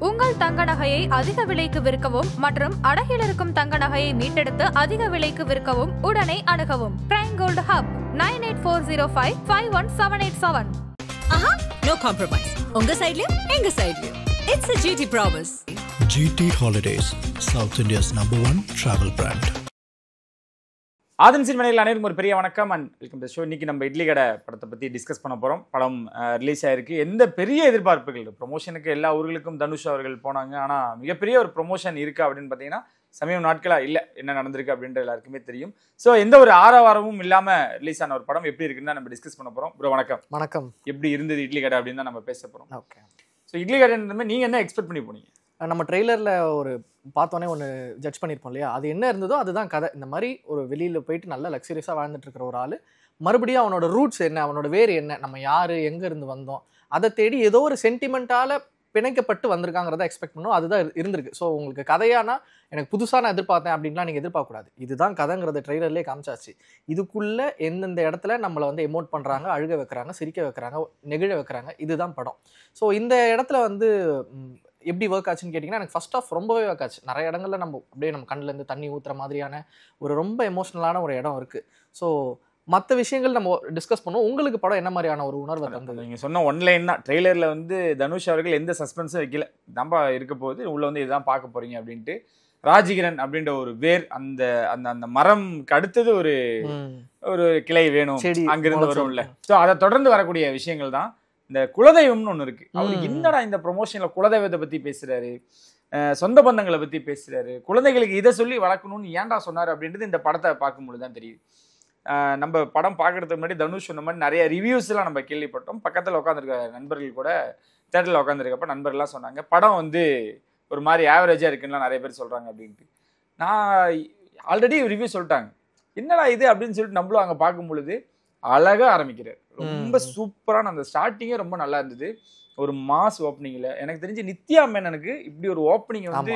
உங்கள் தங்க நகையை அதிக விலைக்கு விற்கவும் மற்றும் அடகில் இருக்கும் தங்க நகையை மீட்டெடுத்து அதிக விலைக்கு விற்கவும் உடனே அணுகவும் prime gold hub 9840551787. No compromise. உங்க சைடுலயும் எங்க சைடுலயும். It's a GT promise. GT Holidays, South India's #1 travel brand. ஆதன் சினிமனையில் அனைவருக்கும் ஒரு பெரிய வணக்கம் அண்ட் வெல்கம் டு ஷோ. இன்னைக்கு நம்ம இட்லி கடை படத்தை பற்றி டிஸ்கஸ் பண்ண போகிறோம். படம் ரிலீஸ் ஆயிருக்கு. எந்த பெரிய எதிர்பார்ப்புகள் ப்ரொமோஷனுக்கு எல்லா ஊர்களுக்கும் தனுஷ் அவர்கள் போனாங்க. ஆனால் மிகப்பெரிய ஒரு ப்ரொமோஷன் இருக்கா அப்படின்னு பார்த்தீங்கன்னா சமயம் நாட்களாக இல்லை, என்ன நடந்திருக்கு அப்படின்ற எல்லாருக்குமே தெரியும். ஸோ எந்த ஒரு ஆரவாரமும் இல்லாமல் ரிலீஸ் ஆன ஒரு படம் எப்படி இருக்குன்னு நம்ம டிஸ்கஸ் பண்ண போகிறோம். ப்ரோ வணக்கம். வணக்கம். எப்படி இருந்தது இட்லி கடை அப்படின்னு தான் நம்ம பேச போகிறோம். ஓகே. ஸோ இட்லி கடைன்ற நீங்கள் என்ன எக்ஸ்பெக்ட் பண்ணி போனீங்க? நம்ம ட்ரெய்லரில் ஒரு பார்த்தோன்னே ஒன்று ஜட்ஜ் பண்ணியிருப்போம் இல்லையா, அது என்ன இருந்ததோ அதுதான் கதை. இந்த மாதிரி ஒரு வெளியில் போயிட்டு நல்லா லக்ஸரியஸாக வாழ்ந்துட்டு இருக்கிற ஒரு ஆள் மறுபடியும் அவனோட ரூட்ஸ் என்ன, அவனோட வேறு என்ன, நம்ம யார், எங்கேருந்து வந்தோம், அதை தேடி ஏதோ ஒரு சென்டிமெண்ட்டால் பிணைக்கப்பட்டு வந்திருக்காங்கிறத எக்ஸ்பெக்ட் பண்ணோம். அதுதான் இருந்திருக்கு. ஸோ உங்களுக்கு கதையானா எனக்கு புதுசாக நான் எதிர்பார்த்தேன் அப்படின்லாம் நீங்கள் எதிர்பார்க்கக்கூடாது. இதுதான் கதைங்கிறத ட்ரெய்லர்லேயே காமிச்சாச்சு. இதுக்குள்ளே எந்தெந்த இடத்துல நம்மளை வந்து எமோட் பண்ணுறாங்க, அழுக வைக்கிறாங்க, சிரிக்க வைக்கிறாங்க, நெகிழ வைக்கிறாங்க, இதுதான் படம். ஸோ இந்த இடத்துல வந்து எப்படி ஒர்க் ஆச்சுன்னு கேட்டிங்கன்னா, எனக்கு ஃபர்ஸ்ட் ஆஃப் ரொம்பவே ஒர்க் ஆச்சு. நிறைய இடங்கள்ல நம்ம அப்படியே நம்ம கண்ணிலேருந்து தண்ணி ஊற்றுற மாதிரியான ஒரு ரொம்ப எமோஷ்னலான ஒரு இடம் இருக்குது. ஸோ மற்ற விஷயங்கள் நம்ம டிஸ்கஸ் பண்ணுவோம். உங்களுக்கு படம் என்ன மாதிரியான ஒரு உணர்வை தந்தது? நீங்கள் சொன்ன ஒன்லைன் தான். ட்ரெய்லரில் வந்து தனுஷ் அவர்கள் எந்த சஸ்பென்ஸும் வைக்கல. நம்ம இருக்க போது உள்ளே வந்து இதுதான் பார்க்க போகிறீங்க அப்படின்ட்டு. ராஜகிரண் அப்படின்ற ஒரு வேர், அந்த அந்த அந்த மரம்க்கு அடுத்தது ஒரு ஒரு கிளை வேணும், அங்கிருந்து வரும்ல. ஸோ அதை தொடர்ந்து வரக்கூடிய விஷயங்கள் தான். இந்த குலதெய்வம்னு ஒன்று இருக்கு. அவருக்கு என்னடா இந்த ப்ரொமோஷன்ல குலதெய்வத்தை பத்தி பேசுறாரு, சொந்த பந்தங்களை பத்தி பேசுறாரு, குழந்தைகளுக்கு இதை சொல்லி வளர்க்கணும்னு ஏன்டா சொன்னாரு அப்படின்றது இந்த படத்தை பார்க்கும்போது தான் தெரியுது. நம்ம படம் பார்க்கறதுக்கு முன்னாடி தனுஷ் சொன்ன மாதிரி நிறைய ரிவ்யூஸ் எல்லாம் நம்ம கேள்விப்பட்டோம். பக்கத்தில் உட்காந்துருக்க நண்பர்கள் கூட தேட்டரில் உட்காந்துருக்கப்ப நண்பர்கள்லாம் சொன்னாங்க படம் வந்து ஒரு மாதிரி ஆவரேஜாக இருக்குன்னா நிறைய பேர் சொல்றாங்க அப்படின்ட்டு. நான் ஆல்ரெடி ரிவ்யூ சொல்லிட்டாங்க, என்னடா இது அப்படின்னு சொல்லிட்டு நம்மளும் அங்கே பார்க்கும் பொழுது அழகா ஆரம்பிக்கிறார். ரொம்ப சூப்பரான அந்த ஸ்டார்டிங்கே ரொம்ப நல்லா இருந்தது. ஒரு மாஸ் ஓப்பனிங்ல எனக்கு தெரிஞ்சு நித்யா மேனனுக்கு இப்படி ஒரு ஓப்பனிங் வந்து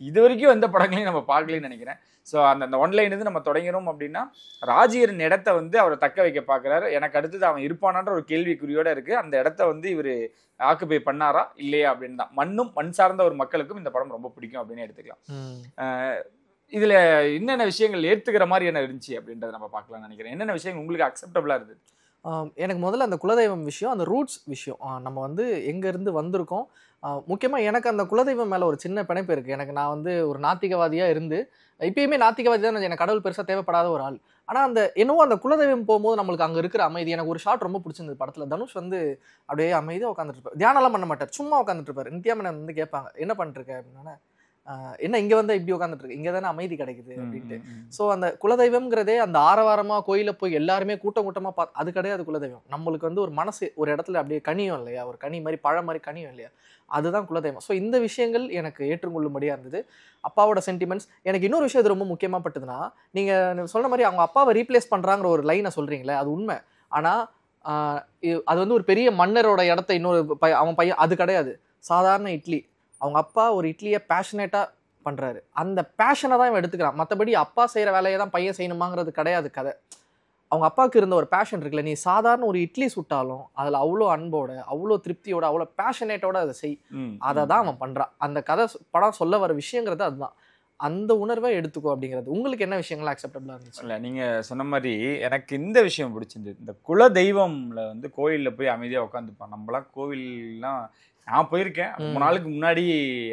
இது வரைக்கும் எந்த படங்களையும் நம்ம பார்க்கலன்னு நினைக்கிறேன். ஸோ அந்த ஒன்லைன் இது நம்ம தொடங்கிறோம் அப்படின்னா, ராஜகிரண் இடத்த வந்து அவரை தக்க வைக்க பார்க்குறாரு. எனக்கு அடுத்தது அவன் இருப்பானான்ற ஒரு கேள்விக்குறியோட இருக்கு. அந்த இடத்த வந்து இவர் ஆக்குபை பண்ணாரா இல்லையா அப்படின்னு தான். மண்ணும் மண் சார்ந்த ஒரு மக்களுக்கும் இந்த படம் ரொம்ப பிடிக்கும் அப்படின்னு எடுத்துக்கலாம். இதுல என்னென்ன விஷயங்கள் ஏத்துக்கிற மாதிரி என்ன இருந்துச்சு அப்படின்றத நம்ம பார்க்கலாம்னு நினைக்கிறேன். என்னென்ன விஷயங்கள் உங்களுக்கு அக்செப்டபிளா இருந்தது? எனக்கு முதல்ல அந்த குலதெய்வம் விஷயம், அந்த ரூட்ஸ் விஷயம், நம்ம வந்து எங்கேருந்து வந்திருக்கோம். முக்கியமாக எனக்கு அந்த குலதெய்வம் மேலே ஒரு சின்ன பிணைப்பு இருக்குது. நான் வந்து ஒரு நாத்திகவாதியாக இருந்து இப்பயுமே நாத்திகவாதி தான். எனக்கு கடவுள் பெருசாக தேவைப்படாத ஒரு ஆள். ஆனால் அந்த என்னவோ அந்த குலதெய்வம் போகும்போது நம்மளுக்கு அங்கே இருக்கிற அமைதி, எனக்கு ஒரு ஷாட் ரொம்ப பிடிச்சிருந்தது படத்தில். தனுஷ் வந்து அப்படியே அமைதியாக உட்காந்துட்டு இருப்பார், தியானம்லாம் பண்ண மாட்டார், சும்மா உட்காந்துட்டு இருப்பார். நித்யா மேனன் வந்து கேட்பாங்க என்ன பண்ணிருக்க அப்படின்னா, என்ன இங்கே வந்து இப்படி உட்காந்துட்டு இருக்கு, இங்கே தானே அமைதி கிடைக்குது அப்படின்ட்டு. ஸோ அந்த குலதெய்வம்ங்கிறதே அந்த ஆரவாரமாக கோயிலில் போய் எல்லாருமே கூட்டம் கூட்டமாக அது கிடையாது குலதெய்வம். நம்மளுக்கு வந்து ஒரு மனசு ஒரு இடத்துல அப்படியே கனியும் இல்லையா, ஒரு கனி மாதிரி பழம் மாதிரி கனியும் இல்லையா, அதுதான் குலதெய்வம். ஸோ இந்த விஷயங்கள் எனக்கு ஏற்றுக்கொள்ளும்படியாக இருந்தது. அப்பாவோட சென்டிமெண்ட்ஸ் எனக்கு இன்னொரு விஷயம் இது ரொம்ப முக்கியமாக பட்டதுன்னா, நீங்கள் சொன்ன மாதிரி அவங்க அப்பாவை ரீப்ளேஸ் பண்ணுறாங்கிற ஒரு லைனை சொல்கிறீங்களே, அது உண்மை. ஆனால் அது வந்து ஒரு பெரிய மன்னரோட இடத்த இன்னொரு அவன் பையன், அது கிடையாது. சாதாரண இட்லி, அவங்க அப்பா ஒரு இட்லியை பேஷனேட்டாக பண்ணுறாரு, அந்த பேஷனை தான் இவன் எடுத்துக்கிறான். மற்றபடி அப்பா செய்கிற வேலையை தான் பையன் செய்யணுமாங்கிறது கிடையாது கதை. அவங்க அப்பாவுக்கு இருந்த ஒரு பேஷன் இருக்குல்ல, நீ சாதாரண ஒரு இட்லி சுட்டாலும் அதில் அவ்வளோ அன்போட, அவ்வளோ திருப்தியோட, அவ்வளோ பேஷனேட்டோட அதை செய், அதை தான் அவன் பண்ணுறான். அந்த கதை படம் சொல்ல வர விஷயங்கிறது அதுதான். அந்த உணர்வை எடுத்துக்கோ அப்படிங்கிறது. உங்களுக்கு என்ன விஷயங்கள்லாம் அக்செப்டபிளாக இருந்துச்சு? இல்லை, நீங்கள் சொன்ன மாதிரி எனக்கு இந்த விஷயம் பிடிச்சிருந்தது. இந்த குல தெய்வம்ல வந்து கோயிலில் போய் அமைதியாக உட்காந்துப்பான். நம்மளாம் கோவில்லாம் நான் போயிருக்கேன், ரொம்ப நாளுக்கு முன்னாடி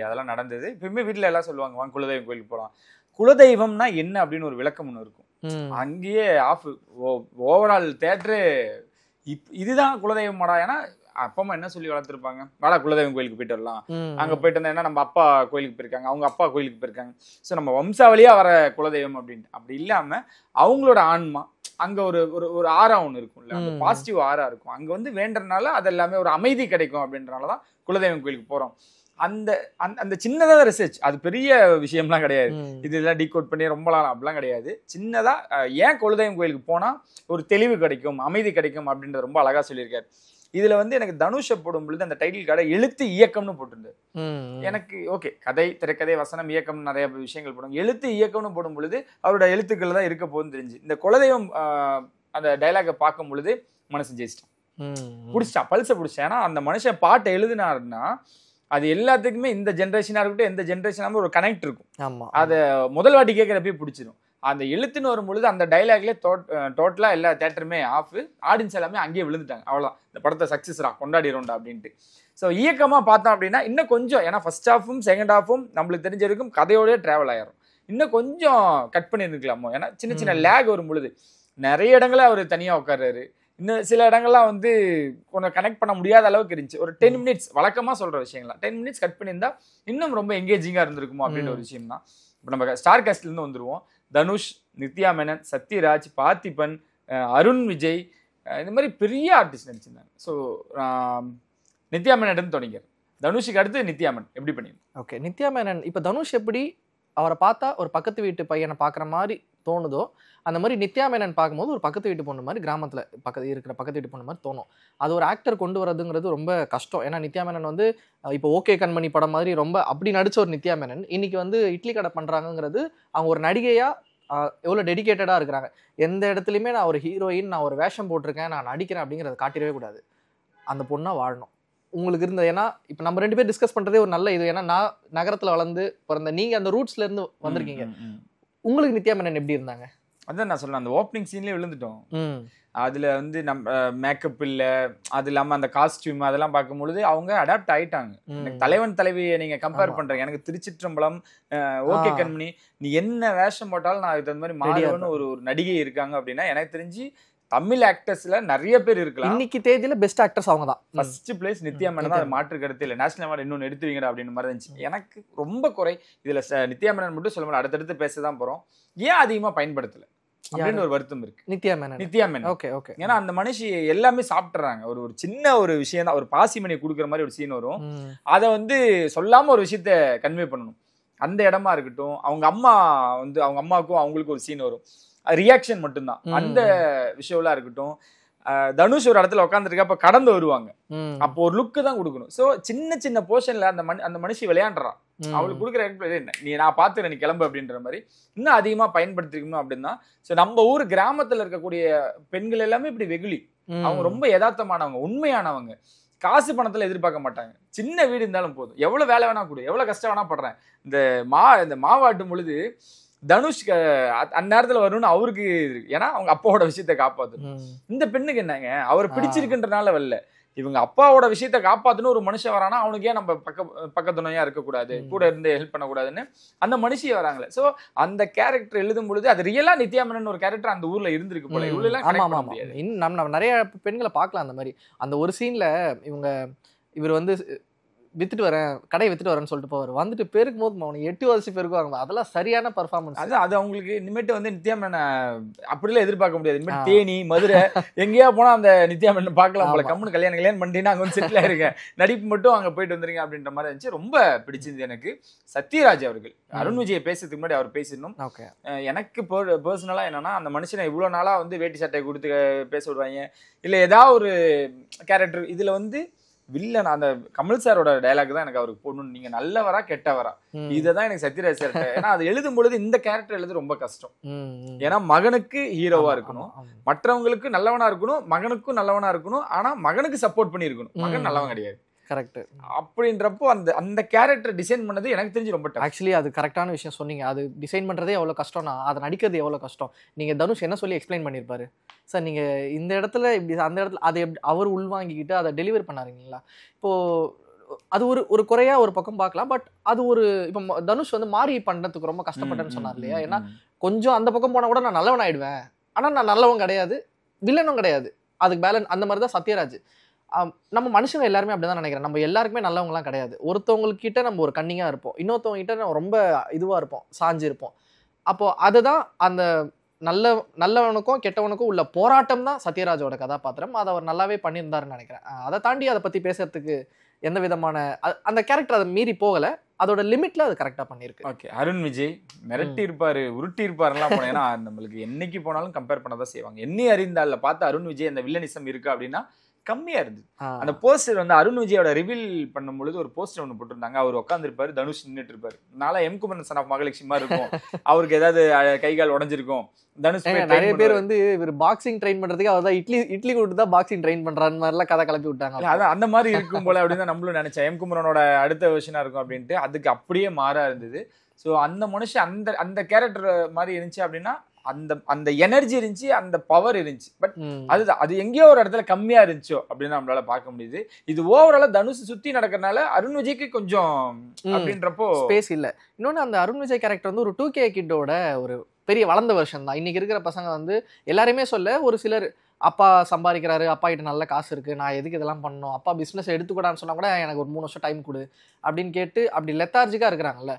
அதெல்லாம் நடந்தது. இப்பயுமே வீட்டில் எல்லாம் சொல்லுவாங்க வாங்க குலதெய்வம் கோயிலுக்கு போகலாம். குலதெய்வம்னா என்ன அப்படின்னு ஒரு விளக்கம் ஒன்று இருக்கும். அங்கேயே ஆஃப் ஓவரால் தேட்டரு இதுதான் குலதெய்வமாடா. ஏன்னா அப்பா அம்மா என்ன சொல்லி வளர்த்துருப்பாங்க, வாடா குலதெய்வம் கோயிலுக்கு போயிட்டு வரலாம், அங்கே போயிட்டு வந்தா என்ன நம்ம அப்பா கோயிலுக்கு போயிருக்காங்க, அவங்க அப்பா கோயிலுக்கு போயிருக்காங்க, ஸோ நம்ம வம்சாவளியாக வர குலதெய்வம் அப்படின்ட்டு. அப்படி இல்லாமல் அவங்களோட ஆன்மா அங்கே ஒரு ஒரு ஆறா ஒன்று இருக்கும்ல, அந்த பாசிட்டிவ் ஆறா இருக்கும். அங்கே வந்து வேண்டறனால அது எல்லாமே ஒரு அமைதி கிடைக்கும் அப்படின்றனால தான் குலதெய்வம் கோயிலுக்கு போகிறோம். அந்த அந்த சின்னதாக ரிசர்ச், அது பெரிய விஷயம்லாம் கிடையாது. இதெல்லாம் டீகோட் பண்ணி ரொம்ப நாள் அப்படிலாம் கிடையாது. சின்னதாக ஏன் குலதெய்வம் கோயிலுக்கு போனால் ஒரு தெளிவு கிடைக்கும், அமைதி கிடைக்கும் அப்படின்றத ரொம்ப அழகாக சொல்லியிருக்காரு. இதுல வந்து எனக்கு தனுஷை போடும் பொழுது அந்த டைட்டில் கார்டை எழுத்து இயக்கம்னு போட்டிருந்தது. எனக்கு ஓகே, கதை திரைக்கதை வசனம் இயக்கம் நிறைய விஷயங்கள் போடும், எழுத்து இயக்கம்னு போடும் பொழுது அவரோட எழுத்துக்கள் தான் இருக்க போகுதுன்னு தெரிஞ்சு இந்த குலதெய்வம் அந்த டைலாகை பார்க்கும் பொழுது மனசு ஜெயிச்சிட்டான், பிடிச்சிட்டான், பல்சை பிடிச்சான். ஏன்னா அந்த மனுஷன் பாட்டை எழுதினாருன்னா அது எல்லாத்துக்குமே இந்த ஜென்ரேஷனா இருக்கட்டும் எந்த ஜென்ரேஷனாலும் ஒரு கனெக்ட் இருக்கும். ஆமா. அதை முதல் வாட்டி கேட்குறப்பே பிடிச்சிடும். அந்த எழுத்துன்னு வரும்பொழுது அந்த டைலாக்லேயே டோட்டலா எல்லா தேட்டருமே ஆஃப், ஆடியன்ஸ் எல்லாமே அங்கேயே விழுந்துட்டாங்க. அவ்வளோதான், இந்த படத்தை சக்ஸஸ்ரா கொண்டாடிடும்டா அப்படின்ட்டு. ஸோ இயக்கமா பார்த்தோம் அப்படின்னா இன்னும் கொஞ்சம், ஏன்னா ஃபர்ஸ்ட் ஹாஃபும் செகண்ட் ஹாஃபும் நம்மளுக்கு தெரிஞ்ச வரைக்கும் கதையோடய டிராவல் ஆயிரும். இன்னும் கொஞ்சம் கட் பண்ணியிருக்கலாமோ, ஏன்னா சின்ன சின்ன லேக் வரும் பொழுது நிறைய இடங்கள அவர் தனியாக உட்கார்றாரு. இன்னும் சில இடங்கள்லாம் வந்து கொஞ்சம் கனெக்ட் பண்ண முடியாத அளவுக்கு இருந்துச்சு. ஒரு 10 மினிட்ஸ் வழக்கமாக சொல்கிற விஷயங்களா 10 மினிட்ஸ் கட் பண்ணியிருந்தா இன்னும் ரொம்ப எங்கேஜிங்காக இருந்திருக்குமோ அப்படின்ற ஒரு விஷயம் தான். இப்போ நம்ம ஸ்டார் காஸ்ட்லேருந்து வந்துடுவோம். தனுஷ், நித்யா மேனன், சத்யராஜ், பார்த்திபன், அருண் விஜய், இந்த மாதிரி பெரிய ஆர்டிஸ்ட் நடிச்சிருந்தாங்க. ஸோ நித்யா மேனன் தொடங்கியார். தனுஷுக்கு அடுத்து நித்யா மேனன் எப்படி பண்ணி? ஓகே, நித்யா மேனன் இப்போ தனுஷ் எப்படி அவரை பார்த்தா ஒரு பக்கத்து வீட்டு பையனை பார்க்குற மாதிரி தோணுதோ, அந்த மாதிரி நித்யா மேனன் பார்க்கும்போது ஒரு பக்கத்து வீட்டு பொண்ணு மாதிரி, கிராமத்தில் பக்கத்து வீட்டு பொண்ணு மாதிரி தோணும். அது ஒரு ஆக்டர் கொண்டு வரதுங்கிறது ரொம்ப கஷ்டம். ஏன்னா நித்யா மேனன் வந்து இப்போ ஓகே கண்மணி படம் மாதிரி ரொம்ப அப்படி நடிச்ச ஒரு நித்யா மேனன் இன்னைக்கு வந்து இட்லி கடை பண்ணுறாங்கிறது அவங்க ஒரு நடிகையாக எவ்வளோ டெடிக்கேட்டடாக இருக்கிறாங்க. எந்த இடத்துலையுமே நான் ஒரு ஹீரோயின், நான் ஒரு வேஷம் போட்டிருக்கேன், நான் நடிக்கிறேன் அப்படிங்கிறத காட்டிடவே கூடாது. அந்த பொண்ணாக வாழணும். உங்களுக்கு இருந்தது, ஏன்னா இப்போ நம்ம 2 பேர் டிஸ்கஸ் பண்ணுறதே ஒரு நல்ல இது. ஏன்னா நான் நகரத்தில் வளர்ந்து பிறந்த நீங்கள் அந்த ரூட்ஸ்லேருந்து வந்திருக்கீங்க. உங்களுக்கு நித்யா மேனன் எப்படி இருந்தாங்க? அதான் நான் சொல்றேன், அந்த ஓப்பனிங் சீன்லேயே விழுந்துட்டோம். அதுல வந்து நம்ம மேக்கப் இல்லை, அது இல்லாமல் அந்த காஸ்டியூம் அதெல்லாம் பார்க்கும்பொழுது அவங்க அடாப்ட் ஆயிட்டாங்க. எனக்கு தலைவன் தலைவியை நீங்க கம்பேர் பண்றீங்க, எனக்கு திருச்சிற்றம்பலம், ஓகே கண்மணி, நீ என்ன வேஷம் போட்டாலும் நான் அதுக்கு தகுந்த மாதிரி மாறுவேன்னு ஒரு நடிகை இருக்காங்க அப்படின்னா எனக்கு தெரிஞ்சு தமிழ் ஆக்டர்ஸ்ல நிறைய பேர் இருக்கலாம். இன்னைக்கு தேதியில பெஸ்ட் ஆக்டர்ஸ் அவங்க தான். ஃபர்ஸ்ட் பிளேஸ் நித்யா மேனன் தான், அது மாற்று கருத்து இல்லை. நேஷனல் அவார்டு இன்னொன்று எடுத்துவீங்கடா அப்படின்னு மாதிரி இருந்துச்சு. எனக்கு ரொம்ப குறை இதுல நித்யா மேனன் மட்டும் சொல்ல முடியும், அடுத்தடுத்து பேசதான் போறோம். ஏன் அதிகமா பயன்படுத்தல அப்படின்னு ஒரு வருத்தம் இருக்கு. Nithya Menon okay okay. ஏன்னா அந்த மனுஷி எல்லாமே சாப்பிட்றாங்க. ஒரு சின்ன ஒரு விஷயம் தான், ஒரு பாசிமணியை கொடுக்குற மாதிரி ஒரு சீன் வரும். அதை வந்து சொல்லாம ஒரு விஷயத்த கன்வே பண்ணணும். அந்த இடமா இருக்கட்டும், அவங்க அம்மா வந்து அவங்க அம்மாவுக்கும் அவங்களுக்கும் ஒரு சீன் வரும், ரியாக்ஷன் மட்டும்தான். அந்த விஷயம்லாம் இருக்கட்டும். தனுஷ் ஒரு இடத்துல உட்காந்துருக்க, அப்ப கடந்து வருவாங்க, அப்போ ஒரு லுக்கு தான் கொடுக்கணும். சோ சின்ன சின்ன போர்ஷன்ல அந்த மனுஷி விளையாடுறான், அவளுக்கு கொடுக்குற நீ நான் பாத்துறேன் நீ கிளம்பு அப்படின்ற மாதிரி இன்னும் அதிகமா பயன்படுத்திக்கணும் அப்படின்னா. சோ நம்ம ஊர் கிராமத்துல இருக்கக்கூடிய பெண்கள் எல்லாமே இப்படி வெகுளி, அவங்க ரொம்ப யதார்த்தமானவங்க, உண்மையானவங்க, காசு பணத்துல எதிர்பார்க்க மாட்டாங்க. சின்ன வீடு இருந்தாலும் போதும், எவ்வளவு வேலை வேணா கொடு, எவ்வளவு கஷ்டம் வேணா படுறேன். இந்த மாவாட்டும் பொழுது தனுஷ் அந்நேரத்துல வரும்னு அவருக்கு, ஏன்னா அவங்க அப்பாவோட விஷயத்த காப்பாத்தணும். இந்த பெண்ணுக்கு என்னங்க, அவர் பிடிச்சிருக்குன்றனால வரல, இவங்க அப்பாவோட விஷயத்த காப்பாத்தணும். ஒரு மனுஷன் வரானா அவனுக்கு ஏன் நம்ம பக்கத்துணையா இருக்கக்கூடாது, கூட இருந்து ஹெல்ப் பண்ணக்கூடாதுன்னு அந்த மனுஷியை வராங்களே. சோ அந்த கேரக்டர் எழுதும் பொழுது அது ரியலா நித்யா மேனன் ஒரு கேரக்டர் அந்த ஊர்ல இருந்திருக்கு போல. இவ்வளவு எல்லாம் நம்ம நிறைய பெண்களை பார்க்கலாம் அந்த மாதிரி. அந்த ஒரு சீன்ல இவர் வந்து வித்துட்டு வரேன், கடையை வித்துட்டு வரேன்னு சொல்லிட்டு போவார். வந்துட்டு பெருக்கும் போது அவனுக்கு 8 வருஷம் பெருக்குவாங்க. அதெல்லாம் சரியான பர்ஃபார்மன்ஸ். அது அவங்களுக்கு இனிமேட்டு வந்து நித்யா மேனன் அப்படிலாம் எதிர்பார்க்க முடியாது. இனிமேட்டு தேனி, மதுரை எங்கேயா போனா அந்த நித்யா மேனன் பார்க்கலாம் போல. கம்முன்னு கல்யாணம் பண்ணிட்டீங்கன்னா அங்கே வந்து செட்டில் ஆயிருங்க, நடிப்பு மட்டும் அங்கே போயிட்டு வந்துருங்க அப்படின்ற மாதிரி இருந்துச்சு. ரொம்ப பிடிச்சிருந்து எனக்கு. சத்யராஜ் அவர்கள் அருண் விஜயை பேசுறதுக்கு முன்னாடி அவர் பேசிடணும். எனக்கு பர்சனலா என்னன்னா, அந்த மனுஷனை இவ்வளவு நாளா வந்து வேட்டி சட்டை கொடுத்து பேச விடுவாங்க, இல்ல ஏதாவது ஒரு கேரக்டர். இதுல வந்து வில்லன் அந்த கமல் சாரோட டயலாக் தான் எனக்கு அவருக்கு போடணும், நீங்க நல்லவரா கெட்டவரா, இதுதான் எனக்கு சத்யராஜ் சார். ஏன்னா அது எழுதும் பொழுது இந்த கேரக்டர் எழுது ரொம்ப கஷ்டம். ஏன்னா மகனுக்கு ஹீரோவா இருக்கணும், மற்றவங்களுக்கு நல்லவனா இருக்கணும், மகனுக்கும் நல்லவனா இருக்கணும், ஆனா மகனுக்கு சப்போர்ட் பண்ணி இருக்கணும், மகன் நல்லவன் கிடையாது. கரெக்ட். அப்படின்றப்போ அந்த கேரக்டர் டிசைன் பண்ணது எனக்கு தெரிஞ்சு ரொம்ப ஆக்சுவலி அது கரெக்டான விஷயம் சொன்னீங்க. அது டிசைன் பண்றதே எவ்வளவு கஷ்டம்னா அதை நடிக்கிறது எவ்வளவு கஷ்டம். நீங்க தனுஷ் என்ன சொல்லி எக்ஸ்பிளைன் பண்ணிருப்பாரு, சார் நீங்க இந்த இடத்துல இப்படி, அந்த இடத்துல அதை அவர் உள்வாங்கிக்கிட்டு அதை டெலிவர் பண்ணாருங்களா. இப்போ அது ஒரு குறையா ஒரு பக்கம் பார்க்கலாம். பட் அது ஒரு இப்போ தனுஷ் வந்து மாறி பண்றதுக்கு ரொம்ப கஷ்டப்பட்டேன்னு சொன்னார் இல்லையா. ஏன்னா கொஞ்சம் அந்த பக்கம் போனா கூட நான் நல்லவன் ஆயிடுவேன், ஆனா நான் நல்லவன் கிடையாது, வில்லனும் கிடையாது, அதுக்கு பேலன்ஸ். அந்த மாதிரி தான் சத்யராஜ். நம்ம மனுஷங்க எல்லாருமே அப்படிதான் நினைக்கிறேன். நம்ம எல்லாருக்குமே நல்லவங்கலாம் கிடையாது. ஒருத்தவங்களுக்கு கிட்ட நம்ம ஒரு கண்ணிங்கா இருப்போம், இன்னொருத்தவங்க கிட்ட நம்ம ரொம்ப இதுவா இருப்போம், சாஞ்சு இருப்போம். அப்போ அதுதான் அந்த நல்லவனுக்கும் கெட்டவனுக்கும் உள்ள போராட்டம் தான் சத்யராஜோட கதாபாத்திரம். அதை அவர் நல்லாவே பண்ணியிருந்தாருன்னு நினைக்கிறேன். அதை தாண்டி அதை பத்தி பேசுறதுக்கு எந்த விதமான அந்த கேரக்டர் அதை மீறி போகல, அதோட லிமிட்ல அது கரெக்டா பண்ணிருக்கு. ஓகே. அருண் விஜய் மிரட்டி இருப்பாரு, உருட்டி இருப்பாருலாம் போனா, ஏன்னா நம்மளுக்கு என்னைக்கு போனாலும் கம்பேர் பண்ணதான் செய்வாங்க. எண்ணி அறிந்தால பார்த்து அருண் விஜய் அந்த வில்லனிசம் இருக்கு அப்படின்னா கம்மியா இருந்தது. அந்த போஸ்டர் வந்து அருண் விஜயோட ரிவீல் பண்ணும் பொழுது ஒரு போஸ்டர் ஒன்று போட்டிருந்தாங்க. அவர் உட்காந்துருப்பாரு, தனுஷ் நின்றுட்டு இருப்பாரு. நாளா M Kumaran son of Mahalakshmi மாதிரி இருக்கும். அவருக்கு ஏதாவது கைகால் உடஞ்சிருக்கும். தனுஷ் நிறைய பேர் வந்து இவர் பாக்ஸிங் ட்ரெயின் பண்றதுக்கு அவர் தான் இட்லி கொடுத்து தான் பாக்ஸிங் ட்ரெயின் பண்றாரு மாதிரிலாம் கதை கிளப்பி விட்டாங்க. அதான் அந்த மாதிரி இருக்கும் போல அப்படின்னு தான் நம்மளும் நினைச்சேன். எம் குமரனோட அடுத்த வெர்ஷனா இருக்கும் அப்படின்ட்டு. அதுக்கு அப்படியே மாறா இருந்தது. ஸோ அந்த மனுஷன் அந்த கேரக்டர் மாதிரி இருந்துச்சு அப்படின்னா அந்த எனர்ஜி இருந்துச்சு, அந்த பவர் இருந்துச்சு. பட் அதுதான் அது எங்கேயோ ஒரு இடத்துல கம்மியா இருந்துச்சோ அப்படின்னு நம்மளால பார்க்க முடியுது. இது ஓவராலா தனுஷ் சுத்தி நடக்கிறதுனால அருண் விஜய்க்கு கொஞ்சம் அப்படின்றப்போ ஸ்பேஸ் இல்ல. இன்னொன்னு அந்த அருண் விஜய் கேரக்டர் வந்து ஒரு 2K கிட்டோட ஒரு பெரிய வளர்ந்த வருஷன் தான். இன்னைக்கு இருக்கிற பசங்க வந்து எல்லாருமே சொல்ல, ஒரு சிலர் அப்பா சம்பாதிக்கிறாரு, அப்பா கிட்ட நல்ல காசு இருக்கு, நான் எதுக்கு இதெல்லாம் பண்ணணும், அப்பா பிசினஸ் எடுத்துக்கூடான்னு சொன்னா கூட எனக்கு ஒரு 3 வருஷம் டைம் கொடு அப்படின்னு கேட்டு அப்படி லெத்தார்ஜிக்கா இருக்கிறாங்கல்ல.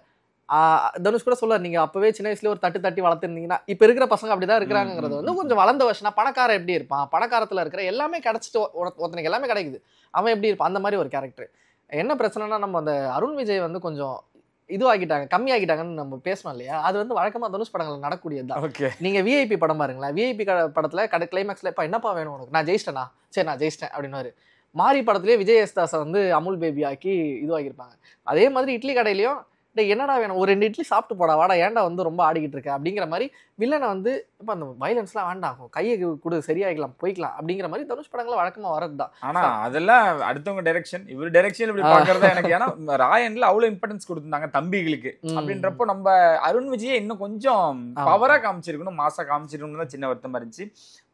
தனுஷ் கூட சொல்ல, நீங்க அப்பவே சின்ன வயசுல ஒரு தட்டி வளர்த்துருந்தீங்கன்னா இப்ப இருக்கிற பசங்க அப்படிதான் இருக்கிறாங்கிறது வந்து கொஞ்சம் வளர்ந்த வருஷனா. பணக்காரன் எப்படி இருப்பான், பணக்காரத்துல இருக்கிற எல்லாமே கிடைச்சிட்டு ஒருத்தனுக்கு எல்லாமே கிடைக்குது, அவன் எப்படி இருப்பான், அந்த மாதிரி ஒரு கேரக்டர். என்ன பிரச்சனைனா நம்ம அந்த அருண் விஜய் வந்து கொஞ்சம் இதுவாகிட்டாங்க, கம்மியாகிட்டாங்கன்னு நம்ம பேசணும் இல்லையா. அது வந்து வழக்கமா தனுஷ் படங்கள் நடக்கூடியதுதான். நீங்க விஐபி படம் பாருங்களேன். விஐபி படத்துல கிளைமேக்ஸ்ல இப்ப என்னப்பா வேணும் உனக்கு, நான் ஜெயிச்சிட்டேனா, சரி நான் ஜெயிச்சிட்டேன் அப்படின்னு. மாரி படத்துலயே விஜய் யேசுதாஸை வந்து அமுல் பேபி ஆக்கி இதுவாகிருப்பாங்க. அதே மாதிரி இட்லி கடையிலயும் என்னடா வேணும், ஒரு 2 இட்லி சாப்பிட்டு போடா, வாடா, ஏன்டா வந்து ரொம்ப ஆடிக்கிட்டு இருக்க அப்படிங்கிற மாதிரி வில்லனை வந்து இப்போ அந்த வயலன்ஸ்லாம் வேண்டாம், கையை கொடு சரியாகிக்கலாம் போய்க்கலாம் அப்படிங்கிற மாதிரி தனுஷ் படங்களை வழக்கமா வரதுதான். ஆனா அதெல்லாம் அடுத்தவங்க டைரக்ஷன், இவர் டைரக்ஷன் இப்படி பாக்குறதா எனக்கு. ஏன்னா ராயன்ல அவ்வளவு இம்பார்ட்டன்ஸ் கொடுத்துருந்தாங்க தம்பிகளுக்கு அப்படின்றப்போ நம்ம அருண் விஜயை இன்னும் கொஞ்சம் பவரா காமிச்சிருக்கணும், மாசா காமிச்சிருக்கணும் தான் சின்ன வருத்தமா இருந்துச்சு.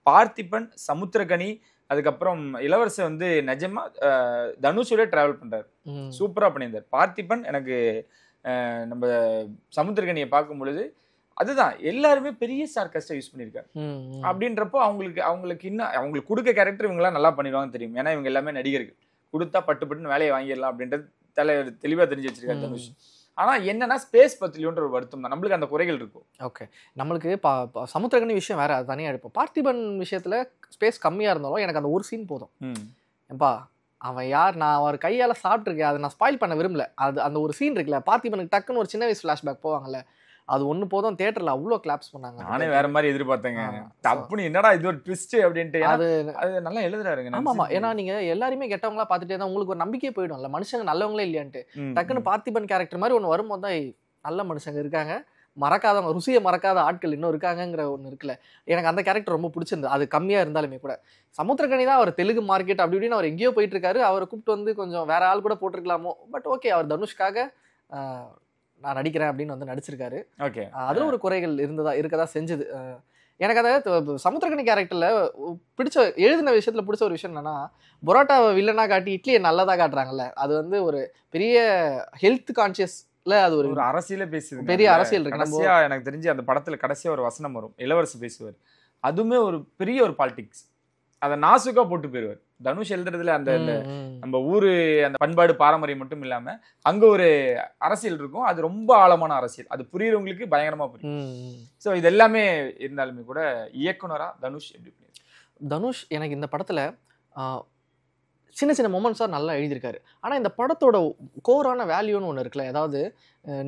பார்த்திபன், சமுத்திரகனி, அதுக்கப்புறம் இளவரசர் வந்து நிஜமா தனுஷோட டிராவல் பண்றாரு, சூப்பரா பண்ணியிருந்தார். பார்த்திபன் எனக்கு நம்ம சமுத்திரகனியை பார்க்கும் பொழுது அதுதான் எல்லாருமே பெரிய சார்காஸ்டா யூஸ் பண்ணியிருக்காரு. அப்படின்றப்போ அவங்களுக்கு இன்னும் அவங்களுக்கு கொடுக்க கேரக்டர் இவங்கெல்லாம் நல்லா பண்ணிடுவாங்க தெரியும். ஏன்னா இவங்க எல்லாமே நடிகர்கள், கொடுத்தா பட்டுன்னு வேலையை வாங்கிடலாம் அப்படின்றது தெளிவா தெரிஞ்சு வச்சிருக்காரு தனுஷ். ஆனா என்னன்னா ஸ்பேஸ் பத்திலியோன்ற ஒரு வருத்தம் தான், நம்மளுக்கு அந்த குறைகள் இருக்கும். ஓகே, நம்மளுக்கு சமுத்திரகனி விஷயம் வேற, அது தனியா எடுப்போம். பார்த்திபன் விஷயத்துல ஸ்பேஸ் கம்மியா இருந்தாலும் எனக்கு அந்த ஒரு சீன் போதும். ஏப்பா அவன் யார், நான் அவர் கையால சாப்பிட்டுருக்கேன், அதை நான் ஸ்பாயில் பண்ண விரும்பல. அது அந்த ஒரு சீன் இருக்குல்ல, பார்த்திபனுக்கு டக்குன்னு ஒரு சின்ன வயசு ஃபிளாஷ்பேக் போவாங்கல்ல, அது ஒண்ணு போதும். தியேட்டர்ல அவ்வளோ கிளாப்ஸ் பண்ணாங்க. நானே வேற மாதிரி எதிர்பார்த்தேங்க. தப்புன்னு என்னடா இது ஒரு ட்விஸ்ட் அப்படின்ட்டு. அது நல்லா எழுதுறாருங்க. ஆமா, ஏன்னா நீங்க எல்லாருமே கெட்டவங்களா பார்த்துட்டே தான் உங்களுக்கு ஒரு நம்பிக்கையே போயிடும்ல, மனுஷங்க நல்லவங்களே இல்லையான்ட்டு. டக்குன்னு பார்த்திபன் கேரக்டர் மாதிரி ஒன்று வரும்போது தான் நல்ல மனுஷங்க இருக்காங்க, மறக்காதவங்க, ருசியை மறக்காத ஆட்கள் இன்னும் இருக்காங்கிற ஒன்று இருக்குல்ல. எனக்கு அந்த கேரக்டர் ரொம்ப பிடிச்சிருந்தது, அது கம்மியாக இருந்தாலுமே கூட. சமுத்திரகனி தான் அவர் தெலுங்கு மார்க்கெட் அப்படி இப்படின்னு அவர் எங்கேயோ போயிட்டு இருக்காரு, அவரை கூப்பிட்டு வந்து கொஞ்சம் வேற ஆள் கூட போட்டிருக்கலாமோ. பட் ஓகே, அவர் தனுஷ்காக நான் நடிக்கிறேன் அப்படின்னு வந்து நடிச்சிருக்காரு. ஓகே, அதுல ஒரு குறைகள் இருக்கதா செஞ்சது. எனக்கு அந்த சமுத்திரகனி கேரக்டர்ல பிடிச்ச எழுதின விஷயத்துல பிடிச்ச ஒரு விஷயம் என்னன்னா, பரோட்டாவை வில்லனா காட்டி இட்லியை நல்லதா காட்டுறாங்கல்ல, அது வந்து ஒரு பெரிய ஹெல்த் கான்சியஸ், அது ஒரு அரசியல பேசுது, பெரிய அரசியல் இருக்கு. கடைசியா எனக்கு தெரிஞ்சு அந்த படத்துல கடைசியா ஒரு வசனம் வரும், இளவரசர் பேசுவார், அதுவுமே ஒரு பெரிய ஒரு பாலிடிக்ஸ், அதை நாசுக்கா போட்டு போயிருவார். தனுஷ் எழுதுறதுல அந்த நம்ம ஊரு அந்த பண்பாடு பாரம்பரியம் மட்டும் இல்லாம அங்க ஒரு அரசியல் இருக்கும், அது ரொம்ப ஆழமான அரசியல், அது புரியுறவங்களுக்கு பயங்கரமா புரியும். ஸோ இது எல்லாமே இருந்தாலுமே கூட இயக்குனரா தனுஷ் எப்படி புரியுது? தனுஷ் எனக்கு இந்த படத்துல சின்ன சின்ன மொமெண்ட்ஸாக நல்லா எழுதியிருக்காரு. ஆனால் இந்த படத்தோட கோரான வேல்யூன்னு ஒன்று இருக்குல்ல, அதாவது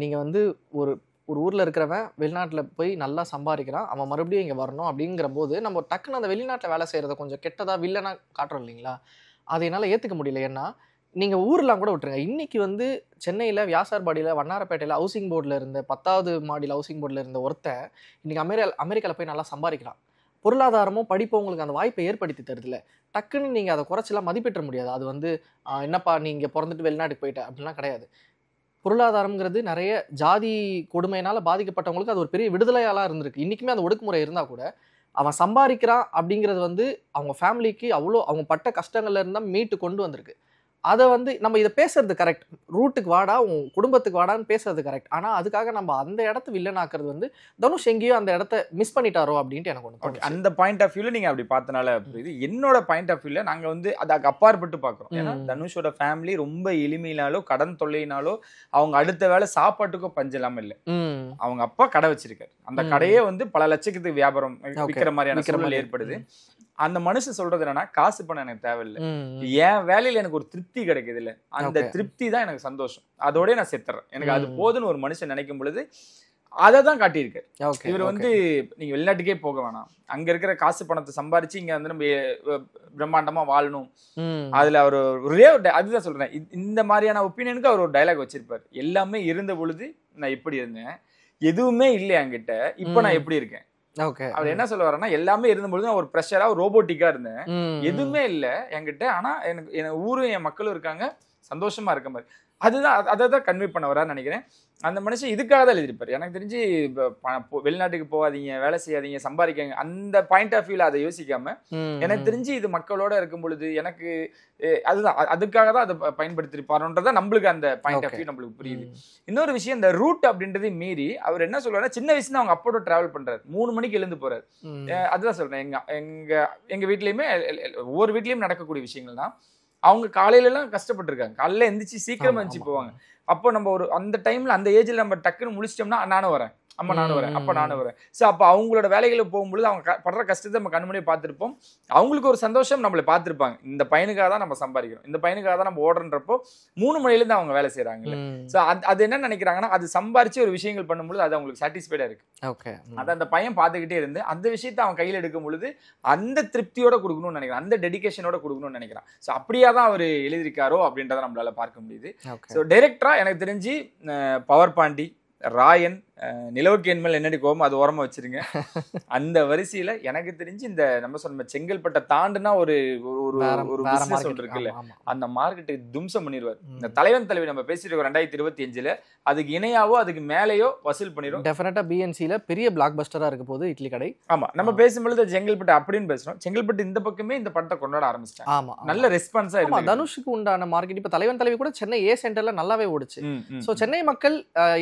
நீங்கள் வந்து ஒரு ஊரில் இருக்கிறவன் வெளிநாட்டில் போய் நல்லா சம்பாதிக்கிறான், அவன் மறுபடியும் இங்கே வரணும் அப்படிங்கிற போது நம்ம டக்குன்னு அந்த வெளிநாட்டில் வேலை செய்கிறத கொஞ்சம் கெட்டதாக வில்லனாக காட்டுறோம் இல்லைங்களா, அதை என்னால் ஏற்றுக்க முடியல. ஏன்னா நீங்கள் ஊரெலாம் கூட விட்டுருங்க, இன்றைக்கி வந்து சென்னையில் வியாசார்பாடியில் வண்ணாரப்பேட்டையில் ஹவுசிங் போர்டில் இருந்த 10வது மாடியில் ஹவுசிங் போர்டில் இருந்த ஒருத்தன் இன்றைக்கி அமெரிக்காவில் போய் நல்லா சம்பாதிக்கிறான். பொருளாதாரமும் படிப்பு உங்களுக்கு அந்த வாய்ப்பை ஏற்படுத்தி தருதுல, டக்குன்னு நீங்கள் அதை குறைச்சலாம் மதிப்பிட்ட முடியாது. அது வந்து என்னப்பா நீங்கள் பிறந்துட்டு வெளிநாட்டுக்கு போயிட்ட அப்படிலாம் கிடையாது. பொருளாதாரம்ங்கிறது நிறைய ஜாதி கொடுமையினால் பாதிக்கப்பட்டவங்களுக்கு அது ஒரு பெரிய விடுதலையாலாம் இருந்திருக்கு. இன்றைக்குமே அந்த ஒடுக்குமுறை இருந்தால் கூட அவன் சம்பாதிக்கிறான் அப்படிங்கிறது வந்து அவங்க ஃபேமிலிக்கு அவ்வளோ அவங்க பட்ட கஷ்டங்கள்ல இருந்தால் மீட்டு கொண்டு வந்திருக்கு. அதை வந்து நம்ம இதை பேசுறது கரெக்ட், ரூட்டுக்கு வாடா உன் குடும்பத்துக்கு வாடான்னு பேசுறது கரெக்ட். ஆனால் அதுக்காக நம்ம அந்த இடத்த வில்லனாக்குறது வந்து தனுஷ் எங்கேயோ அந்த இடத்த மிஸ் பண்ணிட்டாரோ அப்படின்ட்டு எனக்கு ஒன்று. அந்த பாயிண்ட் ஆஃப் வியூல நீங்க அப்படி பார்த்தனால புரியுது. என்னோட பாயிண்ட் ஆஃப் வியூல நாங்க வந்து அதுக்கு அப்பாற்பட்டு பார்க்குறோம். ஏன்னா தனுஷோட ஃபேமிலி ரொம்ப எளிமையினாலோ கடன் தொல்லையினாலோ அவங்க அடுத்த வேலை சாப்பாட்டுக்கோ பஞ்சம் இல்லை. அவங்க அப்பா கடை வச்சிருக்காரு, அந்த கடையே வந்து பல லட்சத்துக்கு வியாபாரம் விற்கிற மாதிரியான சூழல் ஏற்படுது. அந்த மனுஷன் சொல்றது என்னன்னா, காசு பணம் எனக்கு தேவையில்லை, என் வேலையில எனக்கு ஒரு திருப்தி கிடைக்குது இல்ல, அந்த திருப்தி தான் எனக்கு சந்தோஷம், அதோடய நான் செத்துறேன், எனக்கு அது போதுன்னு ஒரு மனுஷன் நினைக்கும் பொழுது அதை தான் காட்டியிருக்காரு. ஓகே. இவர் வந்து நீங்க வெளிநாட்டுக்கே போக வேணாம், அங்க இருக்கிற காசு பணத்தை சம்பாரிச்சு இங்க வந்து நம்ம பிரம்மாண்டமா வாழணும். அதுல அவர் ஒரே அதுதான் சொல்றேன், இந்த மாதிரியான ஒப்பீனியனுக்கு அவர் ஒரு டைலாக் வச்சிருப்பாரு. எல்லாமே இருந்த பொழுது நான் எப்படி இருந்தேன், எதுவுமே இல்லை என்கிட்ட, இப்ப நான் எப்படி இருக்கேன். ஓகே. அவர் என்ன சொல்ல வரேன்னா, எல்லாமே இருந்தபொழுது நான் ஒரு ப்ரெஷரா ஒரு ரோபோட்டிக்கா இருந்தேன், எதுவுமே இல்லை என்கிட்ட, ஆனா எனக்கு என் ஊரும் என் மக்களும் இருக்காங்க, சந்தோஷமா இருக்க மாதிரி. அதுதான் அதை தான் கன்வே பண்ண வரான்னு நினைக்கிறேன். அந்த மனுஷன் இதுக்காக தான் எழுதியிருப்பாரு. எனக்கு தெரிஞ்சு வெளிநாட்டுக்கு போகாதீங்க, வேலை செய்யாதீங்க, சம்பாதிக்காங்க, அந்த பாயிண்ட் ஆஃப் வியூல அதை யோசிக்காம, எனக்கு தெரிஞ்சு இது மக்களோட இருக்கும் பொழுது எனக்கு அதுதான் அதுக்காக தான் அதை பயன்படுத்திருப்பாருன்றதான் நம்மளுக்கு அந்த பாயிண்ட் ஆஃப் வியூ நம்மளுக்கு புரியுது. இன்னொரு விஷயம், இந்த ரூட் அப்படின்றதை மீறி அவர் என்ன சொல்றாருன்னா, சின்ன வயசுல அவங்க அப்போட டிராவல் பண்றாரு, 3 மணிக்கு எழுந்து போறாரு. அதுதான் சொல்றேன், எங்க வீட்லயுமே ஒவ்வொரு வீட்லயும் நடக்கக்கூடிய விஷயங்கள் தான். அவங்க காலையில எல்லாம் கஷ்டப்பட்டு இருக்காங்க, காலையில எந்திரிச்சு சீக்கிரமா எந்திரிச்சு போவாங்க. அப்போ நம்ம ஒரு அந்த டைம்ல அந்த ஏஜ்ல நம்ம டக்குன்னு முடிச்சிட்டோம்னா, நானும் வரேன், அம்மா நானும் வரேன், அப்ப நானும் வரேன். ஸோ அப்போ அவங்களோட வேலைகளுக்கு போகும்பொழுது அவங்க படுற கஷ்டத்தை நம்ம கண்முறையை பார்த்துருப்போம். அவங்களுக்கு ஒரு சந்தோஷம், நம்மளை பார்த்துருப்பாங்க, இந்த பையனுக்காக தான் நம்ம சம்பாதிக்கிறோம், இந்த பையனுக்காக தான் நம்ம ஓடுறன்றப்போ 3 மணிலேருந்து அவங்க வேலை செய்யறாங்க. ஸோ அது என்ன நினைக்கிறாங்கன்னா, அது சம்பாரிச்சு ஒரு விஷயங்கள் பண்ணும்பொழுது அது அவங்களுக்கு சாட்டிஸ்ஃபைடா இருக்கு. ஓகே. அதை அந்த பையன் பார்த்துக்கிட்டே இருந்து அந்த விஷயத்தை அவன் கையில் எடுக்கும் பொழுது அந்த திருப்தியோட கொடுக்கணும்னு நினைக்கிறான், அந்த டெடிகேஷனோட கொடுக்கணும்னு நினைக்கிறான். ஸோ அப்படியா தான் அவர் எழுதியிருக்காரோ அப்படின்றத நம்மளால பார்க்க முடியுது. ஸோ டைரக்டரா எனக்கு தெரிஞ்சு பவர் பாண்டி, ராயன், நிலவுக்கு என்மேல் என்னடி கோபம் அது ஓரமா வச்சிருங்க, அந்த வரிசையில எனக்கு தெரிஞ்சு இந்த நம்ம சொன்ன செங்கல்பட்டை தாண்டுனா ஒரு பிசினஸ் ஒன்று இருக்குல்ல, அந்த மார்க்கெட்டை தும்சம் பண்ணிடுவார். இந்த தலைவன் தலைவி நம்ம பேசிட்டு 2025 அதுக்கு இணையாவோ அதுக்கு மேலேயோ வசூல் பண்ணிடும். டெஃபினட்டா பிஎன்சில பெரிய பிளாக் பஸ்டரா இருக்க போது இட்லி கடை. ஆமா, நம்ம பேசும்பொழுது செங்கல்பட்டு அப்படின்னு பேசுறோம், செங்கல்பட்டு இந்த பக்கமே இந்த படத்தை கொண்டாட ஆரம்பிச்சிட்டாங்க. ஆமா, நல்ல ரெஸ்பான்ஸா இருக்கு. தனுஷுக்கு உண்டான மார்க்கெட் இப்ப தலைவன் தலைவி கூட சென்னை ஏ சென்டர்ல நல்லாவே ஓடுச்சு. சோ சென்னை மக்கள்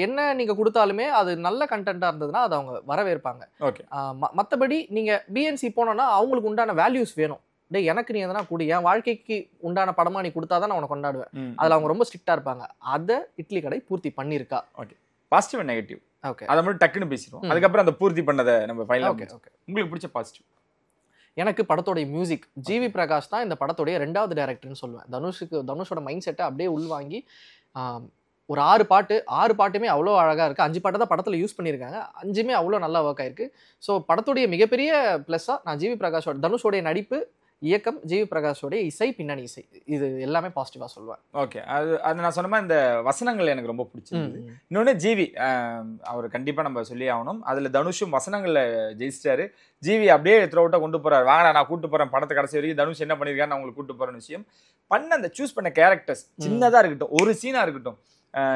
என்ன நீங்க கொடுத்தாலுமே அது நல்ல கண்டென்ட்டா இருந்ததுன்னா அது அவங்க வரவேற்பாங்க. மற்றபடி நீங்க பிஎன்சி போனோம்னா அவங்களுக்கு உண்டான வேல்யூஸ் வேணும். டே எனக்கு நீ எதனா கூடி என் வாழ்க்கைக்கு உண்டான படமா நீ கொடுத்தாதான் நான் உனக்கு கொண்டாடுவேன். அதுல அவங்க ரொம்ப ஸ்ட்ரிக்டா இருப்பாங்க. அதை இட்லி கடை பூர்த்தி பண்ணிருக்கா. Okay, positive and negative. Okay, அதை மட்டும் டக்குன்னு பேசிடுவோம், அதுக்கப்புறம் அந்த பூர்த்தி பண்ணதை நம்ம ஃபைனலா. ஓகே, உங்களுக்கு பிடிச்ச பாசிட்டிவ்? எனக்கு படத்தோடைய மியூசிக், ஜிவி பிரகாஷ் தான் இந்த படத்தோடைய 2வது டைரக்டர்னு சொல்லுவேன். தனுஷோட மைண்ட் செட்டை அப்படியே உள்வாங்கி ஒரு 6 பாட்டுமே அவ்வளோ அழகாக இருக்குது. 5 பாட்டை தான் படத்தில் யூஸ் பண்ணியிருக்காங்க, 5மே அவ்வளோ நல்லா ஒர்க் ஆயிருக்கு. ஸோ படத்துடைய மிகப்பெரிய ப்ளஸ்ஸாக நான் ஜிவி பிரகாஷோட தனுஷோடைய நடிப்பு, இயக்கம், ஜிவி பிரகாஷோடைய இசை, பின்னணி இசை, இது எல்லாமே பாசிட்டிவாக சொல்லுவேன். ஓகே, அது நான் சொன்ன மாதிரி இந்த வசனங்கள் எனக்கு ரொம்ப பிடிச்சிருந்தது. இன்னொன்று ஜிவி, அவர் கண்டிப்பாக நம்ம சொல்லி ஆகணும், அதில் தனுஷும் வசனங்களில் ஜெயிச்சிட்டாரு. ஜிவி அப்படியே த்ரூ அவுட்டாக கொண்டு போகிறார். வாங்க நான் கூட்டு போகிறேன் படத்தை கடைசி வரைக்கும், தனுஷ் என்ன பண்ணியிருக்காரு நான் உங்களுக்கு கூட்டு போகிறேன்னு விஷயம் அந்த சூஸ் பண்ண கேரக்டர்ஸ் சின்னதாக இருக்கட்டும், ஒரு சீனாக இருக்கட்டும்,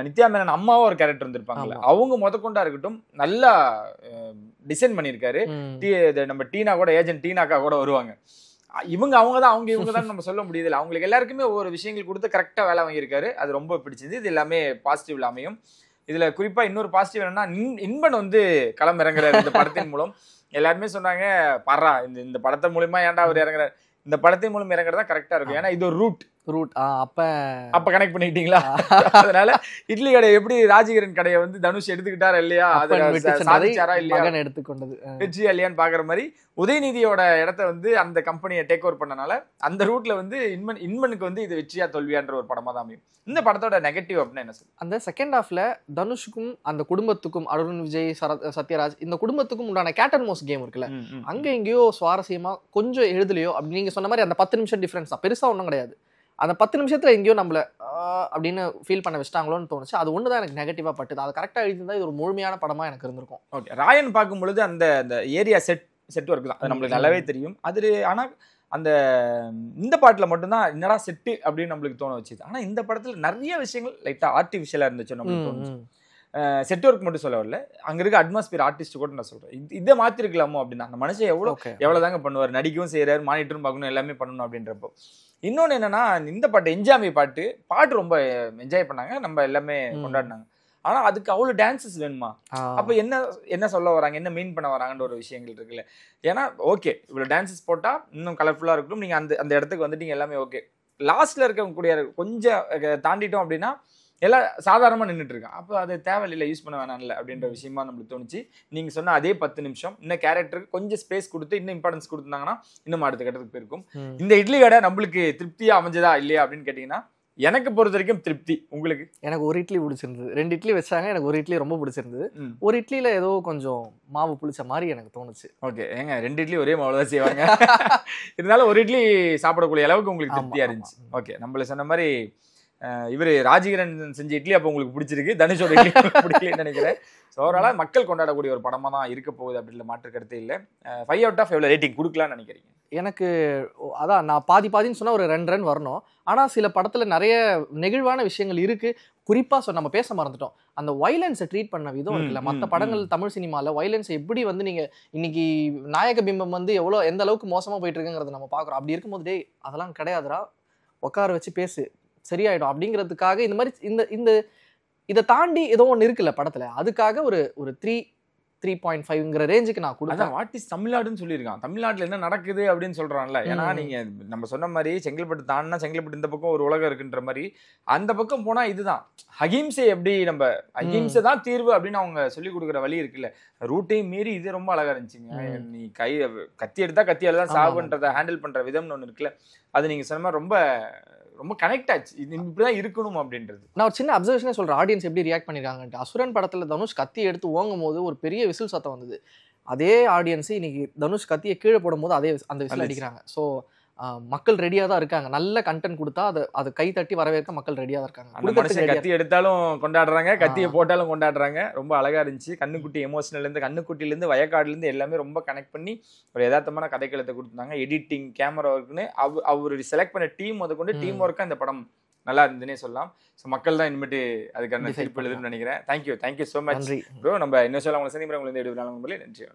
நித்யா மேனன் அம்மாவும் ஒரு கேரக்டர் இருந்திருப்பாங்கல்ல, அவங்க முதற்கொண்டா இருக்கட்டும் நல்லா டிசைன் பண்ணியிருக்காரு. நம்ம டீனா கூட, ஏஜென்ட் டீனாக்கா கூட வருவாங்க, அவங்க தான் நம்ம சொல்ல முடியுது. அவங்களுக்கு எல்லாருக்குமே ஒவ்வொரு விஷயங்கள் கொடுத்து கரெக்டாக வேலை வாங்கியிருக்காரு. அது ரொம்ப பிடிச்சிருந்து. இது எல்லாமே பாசிட்டிவ் அமையும். இதுல குறிப்பா இன்னொரு பாசிட்டிவ் என்னன்னா, இன்பன் வந்து களம் இறங்குறாரு இந்த படத்தின் மூலம். எல்லாருமே சொன்னாங்க, பாரா இந்த படத்தை மூலமா ஏன்டா அவர் இறங்குறாரு, இந்த படத்தின் மூலம் இறங்குறதா கரெக்டா இருக்கும், ஏன்னா இது ஒரு ரூட் அப்ப கனெக்ட் பண்ணிக்கிட்டீங்களா? அதனால இட்லி கடை எப்படி ராஜகிரண் கடையை வந்து தனுஷ் எடுத்துக்கிட்டாரா இல்லையா, சாதிச்சாரா இல்லையா, எடுத்துக்கொண்டது வெற்றியா இல்லையான்னு பாக்குற மாதிரி உதயநிதியோட இடத்த வந்து அந்த கம்பெனியை டேக் ஓவர் பண்ணனால அந்த ரூட்ல வந்து இன்மனுக்கு வந்து இது வெற்றியா தோல்வியான்ற ஒரு படமா தான் அமையும். இந்த படத்தோட நெகட்டிவ் அப்படின்னா என்ன சொல்லுங்க? அந்த செகண்ட் ஹாஃப்ல தனுஷுக்கும் அந்த குடும்பத்துக்கும், அருண் விஜய், சத்யராஜ், இந்த குடும்பத்துக்கும் உண்டான கேட் அண்ட் மவுஸ் கேம் இருக்குல்ல, அங்க எங்கேயோ சுவாரஸ்யமா கொஞ்சம் எழுதலையோ அப்படி நீங்க சொன்ன மாதிரி அந்த 10 நிமிஷம் டிஃபரன்ஸ் தான், பெருசா ஒன்றும் கிடையாது. அந்த 10 நிமிஷத்துல எங்கேயோ நம்மள அப்படின்னு ஃபீல் பண்ண வச்சிட்டாங்களோன்னு தோணுச்சு. அது ஒன்று தான் எனக்கு நெகட்டிவா பட்டுது. அது கரெக்டாக எழுதியிருந்தா இது ஒரு முழுமையான படமா எனக்கு இருந்திருக்கும். ஓகே, ராயன் பார்க்கும் பொழுது அந்த ஏரியா செட் ஒர்க் தான், அது நம்மளுக்கு நல்லாவே தெரியும். அது ஆனால் அந்த இந்த பாட்டில் மட்டும்தான் என்னடா செட்டு அப்படின்னு நம்மளுக்கு தோண வச்சுது. ஆனால் இந்த படத்தில் நிறைய விஷயங்கள் லைட்டாக ஆர்டிஃபிஷியலாக இருந்துச்சு நம்மளுக்கு தோணுச்சு. செட் ஒர்க் மட்டும் சொல்ல வரல, அங்கே இருக்க அட்மாஸ்பியர் ஆர்டிஸ்ட் கூட நான் சொல்கிறேன், இதை மாற்றிருக்கலாமோ அப்படின்னா. அந்த மனுஷன் எவ்வளோ தாங்க பண்ணுவார், நடிக்கவும் செய்கிறார், மானிட்டரும் பார்க்கணும், எல்லாமே பண்ணணும் அப்படின்றப்போ. இன்னொன்று என்னன்னா, இந்த பாட்டு என்ஜாமி பாட்டு ரொம்ப என்ஜாய் பண்ணாங்க, நம்ம எல்லாமே கொண்டாடினாங்க. ஆனா அதுக்கு அவ்வளவு டான்சஸ் வேணுமா? அப்ப என்ன சொல்ல வராங்க, என்ன மீன் பண்ண வராங்கன்ற ஒரு விஷயங்கள் இருக்குல்ல. ஏன்னா ஓகே, இவ்வளவு டான்சஸ் போட்டா இன்னும் கலர்ஃபுல்லா இருக்கும், நீங்க அந்த இடத்துக்கு வந்துட்டீங்க, எல்லாமே ஓகே. லாஸ்ட்ல இருக்கவங்க கூடிய கொஞ்சம் தாண்டிட்டோம் அப்படின்னா எல்லாம் சாதாரணமா நின்றுட்டு இருக்கான். அப்போ அது தேவையில்லை, யூஸ் பண்ண வேணாம்ல அப்படின்ற விஷயமா நம்மளுக்கு தோணுச்சு. நீங்க சொன்ன அதே 10 நிமிஷம் இன்னும் கேரக்டருக்கு கொஞ்சம் ஸ்பேஸ் கொடுத்து இன்னும் இம்பார்ட்டன்ஸ் கொடுத்துருந்தாங்கன்னா இன்னும் அடுத்த கட்டத்துக்கு போயிருக்கும். இந்த இட்லி கடை நம்மளுக்கு திருப்தியா அமைஞ்சதா இல்லையா அப்படின்னு கேட்டீங்கன்னா எனக்கு பொறுத்த வரைக்கும் திருப்தி. உங்களுக்கு? எனக்கு ஒரு இட்லி பிடிச்சிருந்தது, 2 இட்லி வச்சாங்க, எனக்கு ஒரு இட்லி ரொம்ப பிடிச்சிருந்தது. ஒரு இட்லியில ஏதோ கொஞ்சம் மாவு புளிச்ச மாதிரி எனக்கு தோணுச்சு. ஓகே, ஏங்க 2 இட்லி ஒரே மாவுல தான் செய்வாங்க. இருந்தாலும் ஒரு இட்லி சாப்பிடக்கூடிய அளவுக்கு உங்களுக்கு திருப்தியா இருந்துச்சு. ஓகே, நம்மள சொன்ன மாதிரி இவர் ராஜகிரண் செஞ்ச இட்லி அப்போ உங்களுக்கு பிடிச்சிருக்கு, தனுஷோட இட்லி பிடிக்கலன்னு நினைக்கிறேன். ஸோ ஓவராலாக மக்கள் கொண்டாடக்கூடிய ஒரு படமாக தான் இருக்க போகுது அப்படின்ற மாற்று கருத்து இல்லை. 5 out of எவ்வளோ ரேட்டிங் கொடுக்கலான்னு நினைக்கிறீங்க? எனக்கு அதான் நான் பாதின்னு சொன்னால் ஒரு 2 ரன் வரணும். ஆனால் சில படத்தில் நிறைய நெகிழ்வான விஷயங்கள் இருக்குது. குறிப்பாக நம்ம பேச மறந்துட்டோம், அந்த வைலன்ஸை ட்ரீட் பண்ண விதம் இருக்குல்ல. மற்ற படங்கள் தமிழ் சினிமாவில் வைலன்ஸை எப்படி வந்து நீங்கள் இன்னைக்கு நாயக பிம்பம் வந்து எந்த அளவுக்கு மோசமாக போயிட்டு இருக்குங்கிறத நம்ம பார்க்குறோம். அப்படி இருக்கும்போது டே அதெல்லாம் கிடையாதுடா, உட்கார வச்சு பேசு சரியாயிடும் அப்படிங்கிறதுக்காக இந்த மாதிரி இதை தாண்டி ஏதோ ஒன்று இருக்குல்ல படத்தில், அதுக்காக ஒரு 3.5ங்கிற ரேஞ்சுக்கு நான் கொடுத்தேன். வாட் இஸ் தமிழ்நாடுன்னு சொல்லியிருக்கான். தமிழ்நாட்டில் என்ன நடக்குது அப்படின்னு சொல்கிறான்ல. ஏன்னா நீங்கள் நம்ம சொன்ன மாதிரி செங்கல்பட்டு தாண்டினா செங்கல்பட்டு இந்த பக்கம் ஒரு உலகம் இருக்குன்ற மாதிரி அந்த பக்கம் போனால் இதுதான் அகிம்சை. எப்படி நம்ம அகிம்சை தான் தீர்வு அப்படின்னு அவங்க சொல்லிக் கொடுக்குற வழி இருக்குல்ல, ரூட்டையும் மீறி இது ரொம்ப அழகாக இருந்துச்சுங்க. நீ கத்தி எடுத்தால் கத்தியால் தான் சாவுன்றதை ஹேண்டில் பண்ணுற விதம்னு ஒன்று இருக்குல்ல, அது நீங்கள் சொன்ன மாதிரி ரொம்ப ரொம்ப கனெக்ட் ஆச்சு. இது இப்படிதான் இருக்கணும் அப்படின்றது. நான் ஒரு சின்ன அப்சர்வேஷனே சொல்றேன், ஆடியன்ஸ் எப்படி ரியாக்ட் பண்ணிருக்காங்கன்ட்டு. அசுரன் படத்துல தனுஷ் கத்தி எடுத்து ஓங்கும் போது ஒரு பெரிய விசில் சத்தம் வந்தது. அதே ஆடியன்ஸ் இன்னைக்கு தனுஷ் கத்தியை கீழே போடும் போது அந்த விசில் அடிக்கிறாங்க. ஸோ மக்கள் ரெடியா தான் இருக்காங்க. நல்ல கண்டென்ட் கொடுத்தா அதை கை தட்டி வரவேற்க மக்கள் ரெடியா தான் இருக்காங்க. கத்தி எடுத்தாலும் கொண்டாடுறாங்க, கத்தியை போட்டாலும் கொண்டாடுறாங்க. ரொம்ப அழகா இருந்துச்சு. கண்ணுக்குட்டி எமோஷனல் இருந்து, கண்ணுக்குட்டிலேருந்து, வயக்காடுலேருந்து எல்லாமே ரொம்ப கனெக்ட் பண்ணி ஒரு யதார்த்தமான கதைக்களத்தை கொடுத்துருந்தாங்க. எடிட்டிங், கேமரா ஒர்க்குன்னு அவர் செலக்ட் பண்ண டீம் முதற்கொண்டு டீம் ஒர்க்காக இந்த படம் நல்லா இருந்துன்னே சொல்லலாம். ஸோ மக்கள் தான் இனிமேட்டு அதுக்கான தீர்ப்பு எழுதுன்னு நினைக்கிறேன். Thank you so much bro. நம்ம இன்னும் சொல்ல உங்களை சந்திக்கிறவங்களை எடுக்கிறாங்க. நன்றி.